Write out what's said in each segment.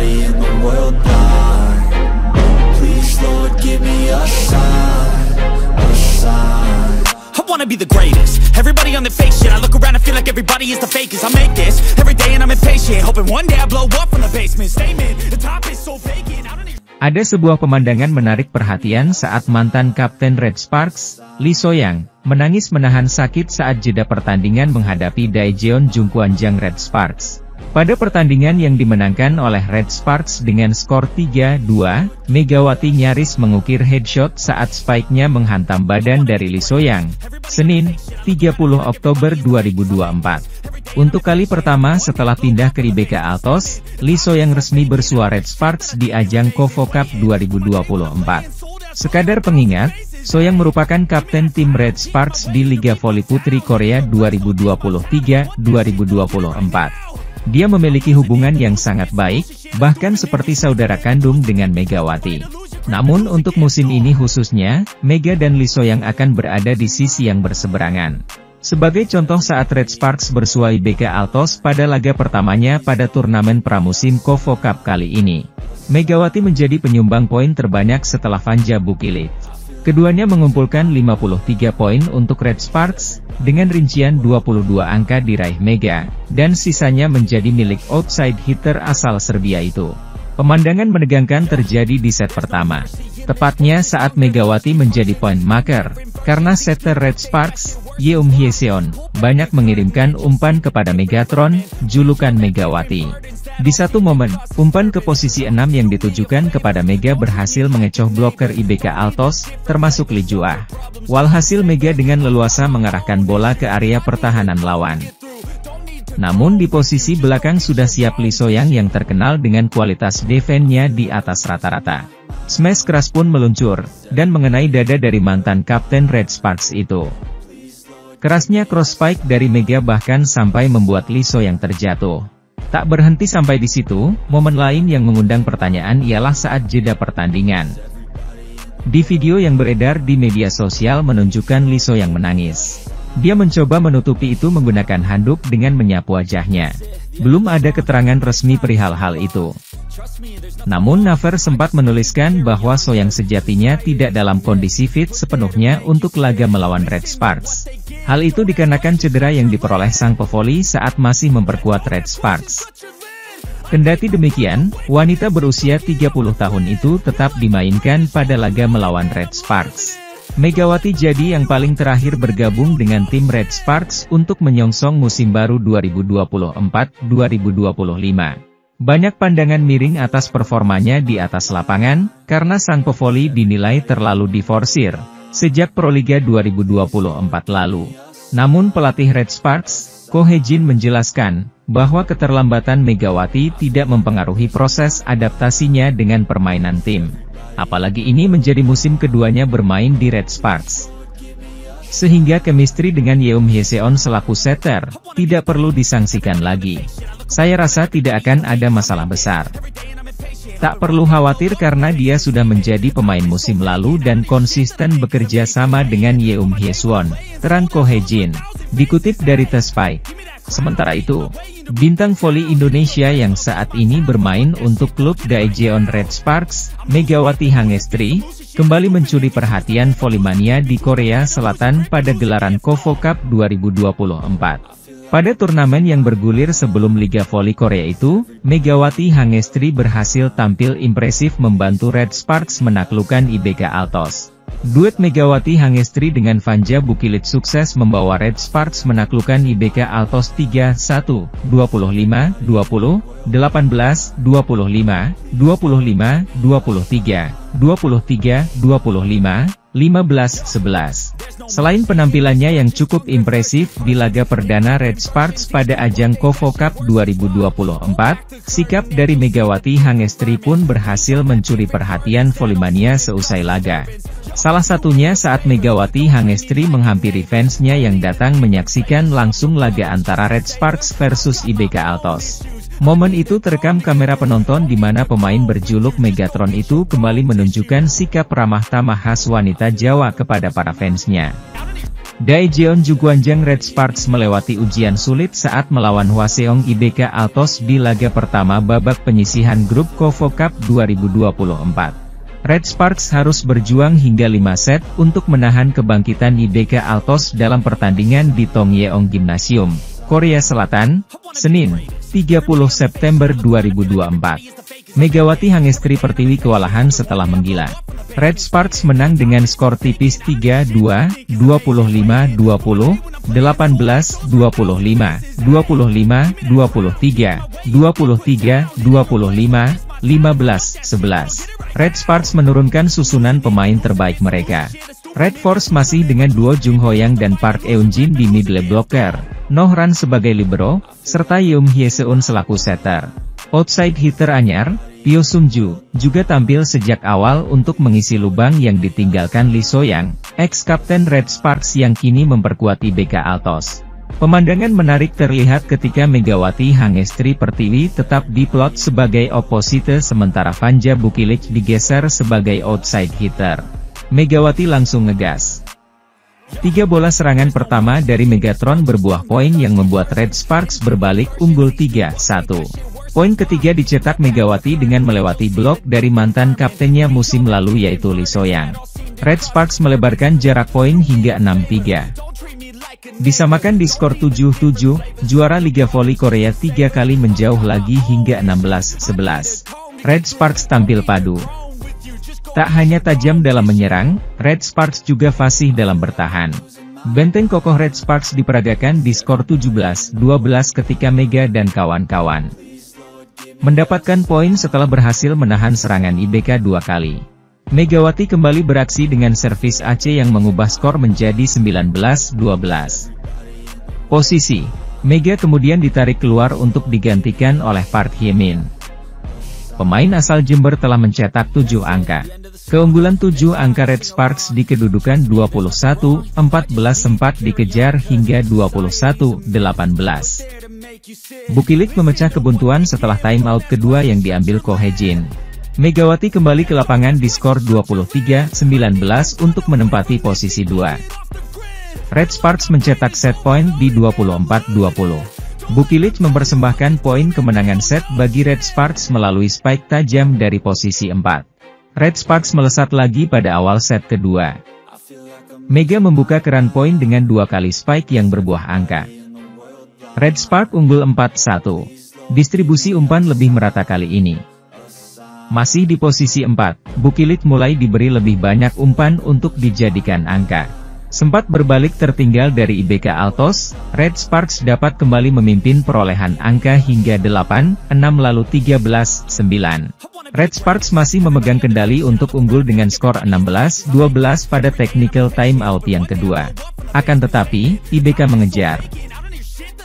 everybody in the world blind. Please Lord give me a sign, a sign. I wanna be the greatest. Everybody on the fake shit. I look around and feel like everybody is the fakest. I make this every day and I'm impatient, hoping one day I blow up from the basement. Statement, the top is so vacant. I don't even... Ada sebuah pemandangan menarik perhatian saat mantan kapten Red Sparks, Lee So-young, menangis menahan sakit saat jeda pertandingan menghadapi Daejeon Jungkwanjang Red Sparks. Pada pertandingan yang dimenangkan oleh Red Sparks dengan skor 3-2, Megawati nyaris mengukir headshot saat spike-nya menghantam badan dari Lee So-young. Senin, 30 Oktober 2024. Untuk kali pertama setelah pindah ke IBK Altos, Lee So-young resmi bersua Red Sparks di ajang KOFO Cup 2024. Sekadar pengingat, So-young merupakan kapten tim Red Sparks di Liga Voli Putri Korea 2023-2024. Dia memiliki hubungan yang sangat baik, bahkan seperti saudara kandung dengan Megawati. Namun untuk musim ini khususnya, Mega dan Lee So-young akan berada di sisi yang berseberangan. Sebagai contoh saat Red Sparks bersua IBK Altos pada laga pertamanya pada turnamen pramusim KOFO Cup kali ini, Megawati menjadi penyumbang poin terbanyak setelah Vanja Bukilit. Keduanya mengumpulkan 53 poin untuk Red Sparks, dengan rincian 22 angka diraih Mega, dan sisanya menjadi milik outside hitter asal Serbia itu. Pemandangan menegangkan terjadi di set pertama. Tepatnya saat Megawati menjadi point marker, karena setter Red Sparks, Yeom Hyeseon, banyak mengirimkan umpan kepada Megatron, julukan Megawati. Di satu momen, umpan ke posisi 6 yang ditujukan kepada Mega berhasil mengecoh bloker IBK Altos, termasuk Lee Jua. Walhasil Mega dengan leluasa mengarahkan bola ke area pertahanan lawan. Namun di posisi belakang sudah siap Lee So-young yang terkenal dengan kualitas defense-nya di atas rata-rata. Smash keras pun meluncur, dan mengenai dada dari mantan kapten Red Sparks itu. Kerasnya cross spike dari Mega bahkan sampai membuat Lee So-young terjatuh. Tak berhenti sampai di situ, momen lain yang mengundang pertanyaan ialah saat jeda pertandingan. Di video yang beredar di media sosial menunjukkan Lee So-young menangis. Dia mencoba menutupi itu menggunakan handuk dengan menyapu wajahnya. Belum ada keterangan resmi perihal hal itu. Namun Naver sempat menuliskan bahwa So-young sejatinya tidak dalam kondisi fit sepenuhnya untuk laga melawan Red Sparks. Hal itu dikarenakan cedera yang diperoleh sang pevoli saat masih memperkuat Red Sparks. Kendati demikian, wanita berusia 30 tahun itu tetap dimainkan pada laga melawan Red Sparks. Megawati jadi yang paling terakhir bergabung dengan tim Red Sparks untuk menyongsong musim baru 2024-2025. Banyak pandangan miring atas performanya di atas lapangan, karena sang pevoli dinilai terlalu diforsir sejak Proliga 2024 lalu. Namun pelatih Red Sparks, Ko Hye-jin menjelaskan bahwa keterlambatan Megawati tidak mempengaruhi proses adaptasinya dengan permainan tim. Apalagi ini menjadi musim keduanya bermain di Red Sparks. Sehingga chemistry dengan Yeom Hyeseon selaku setter tidak perlu disangsikan lagi. Saya rasa tidak akan ada masalah besar. Tak perlu khawatir karena dia sudah menjadi pemain musim lalu dan konsisten bekerja sama dengan Yeom Hyeseon, terang Ko Hye-jin. Dikutip dari The Spike. Sementara itu, bintang voli Indonesia yang saat ini bermain untuk klub Daejeon Red Sparks, Megawati Hangestri, kembali mencuri perhatian volley-mania di Korea Selatan pada gelaran KOFO Cup 2024. Pada turnamen yang bergulir sebelum Liga Voli Korea itu, Megawati Hangestri berhasil tampil impresif membantu Red Sparks menaklukkan IBK Altos. Duet Megawati Hangestri dengan Vanja Bukilit sukses membawa Red Sparks menaklukkan IBK Altos 3-1, 25-20, 18-25, 25-23, 23-25, 15-11. Selain penampilannya yang cukup impresif di laga perdana Red Sparks pada ajang KOFO Cup 2024, sikap dari Megawati Hangestri pun berhasil mencuri perhatian volley-mania seusai laga. Salah satunya saat Megawati Hangestri menghampiri fansnya yang datang menyaksikan langsung laga antara Red Sparks versus IBK Altos. Momen itu terekam kamera penonton di mana pemain berjuluk Megatron itu kembali menunjukkan sikap ramah tamah khas wanita Jawa kepada para fansnya. Daejeon Jugwanjang Red Sparks melewati ujian sulit saat melawan Hwaseong IBK Altos di laga pertama babak penyisihan grup KOFO Cup 2024. Red Sparks harus berjuang hingga 5 set untuk menahan kebangkitan IBK Altos dalam pertandingan di Tongyeong Gymnasium, Korea Selatan, Senin, 30 September 2024. Megawati Hangestri Pertiwi kewalahan setelah menggila. Red Sparks menang dengan skor tipis 3-2, 25-20, 18-25, 25-23, 23-25, 15-11. Red Sparks menurunkan susunan pemain terbaik mereka. Red Force masih dengan duo Jung Hoyang dan Park Eun-jin di middle blocker, Nohran sebagai libero, serta Yeom Hye-seun selaku setter. Outside hitter anyar, Pyo Sung-ju, juga tampil sejak awal untuk mengisi lubang yang ditinggalkan Lee So-yang, ex-kapten Red Sparks yang kini memperkuat IBK Altos. Pemandangan menarik terlihat ketika Megawati Hangestri Pertiwi tetap diplot sebagai opposite sementara Vanja Bukilic digeser sebagai outside hitter. Megawati langsung ngegas. 3 bola serangan pertama dari Megatron berbuah poin yang membuat Red Sparks berbalik unggul 3-1. Poin ketiga dicetak Megawati dengan melewati blok dari mantan kaptennya musim lalu yaitu Lee So-yang. Red Sparks melebarkan jarak poin hingga 6-3. Disamakan di skor 7-7, juara Liga Voli Korea 3 kali menjauh lagi hingga 16-11. Red Sparks tampil padu. Tak hanya tajam dalam menyerang, Red Sparks juga fasih dalam bertahan. Benteng kokoh Red Sparks diperagakan di skor 17-12 ketika Mega dan kawan-kawan mendapatkan poin setelah berhasil menahan serangan IBK 2 kali. Megawati kembali beraksi dengan servis AC yang mengubah skor menjadi 19-12. Posisi Mega kemudian ditarik keluar untuk digantikan oleh Park Hye-min. Pemain asal Jember telah mencetak 7 angka. Keunggulan 7 angka Red Sparks di kedudukan 21-14 sempat dikejar hingga 21-18. Bukilic memecah kebuntuan setelah timeout kedua yang diambil Ko Hye-jin. Megawati kembali ke lapangan di skor 23-19 untuk menempati posisi 2. Red Sparks mencetak set point di 24-20. Bukilic mempersembahkan poin kemenangan set bagi Red Sparks melalui spike tajam dari posisi 4. Red Sparks melesat lagi pada awal set kedua. Mega membuka keran poin dengan 2 kali spike yang berbuah angka. Red Sparks unggul 4-1. Distribusi umpan lebih merata kali ini. Masih di posisi 4, Bukilic mulai diberi lebih banyak umpan untuk dijadikan angka. Sempat berbalik tertinggal dari IBK Altos, Red Sparks dapat kembali memimpin perolehan angka hingga 8-6 lalu 13-9. Red Sparks masih memegang kendali untuk unggul dengan skor 16-12 pada technical timeout yang kedua. Akan tetapi, IBK mengejar.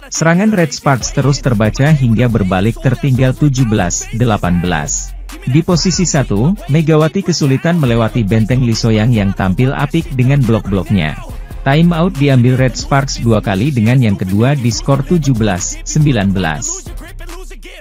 Serangan Red Sparks terus terbaca hingga berbalik tertinggal 17-18. Di posisi 1, Megawati kesulitan melewati benteng Lee So-yang yang tampil apik dengan blok-bloknya. Timeout diambil Red Sparks 2 kali dengan yang kedua di skor 17-19.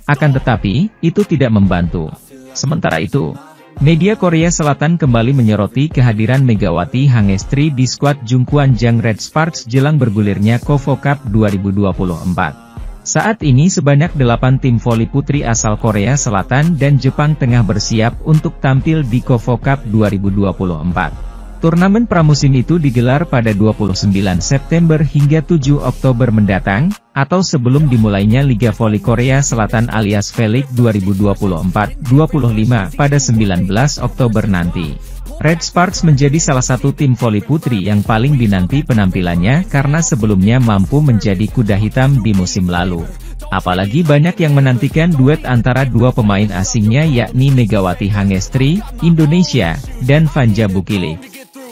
Akan tetapi, itu tidak membantu. Sementara itu, media Korea Selatan kembali menyoroti kehadiran Megawati Hangestri di skuad Jungkwanjang Red Sparks jelang bergulirnya KOFO Cup 2024. Saat ini sebanyak 8 tim voli putri asal Korea Selatan dan Jepang tengah bersiap untuk tampil di KOFO Cup 2024. Turnamen pramusim itu digelar pada 29 September hingga 7 Oktober mendatang, atau sebelum dimulainya Liga Voli Korea Selatan alias V-League 2024-25 pada 19 Oktober nanti. Red Sparks menjadi salah satu tim voli putri yang paling dinanti penampilannya karena sebelumnya mampu menjadi kuda hitam di musim lalu. Apalagi banyak yang menantikan duet antara dua pemain asingnya yakni Megawati Hangestri, Indonesia, dan Vanja Bukilic.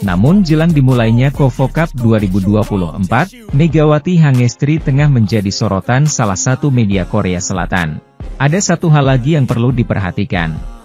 Namun jelang dimulainya KOFO Cup 2024, Megawati Hangestri tengah menjadi sorotan salah satu media Korea Selatan. Ada satu hal lagi yang perlu diperhatikan.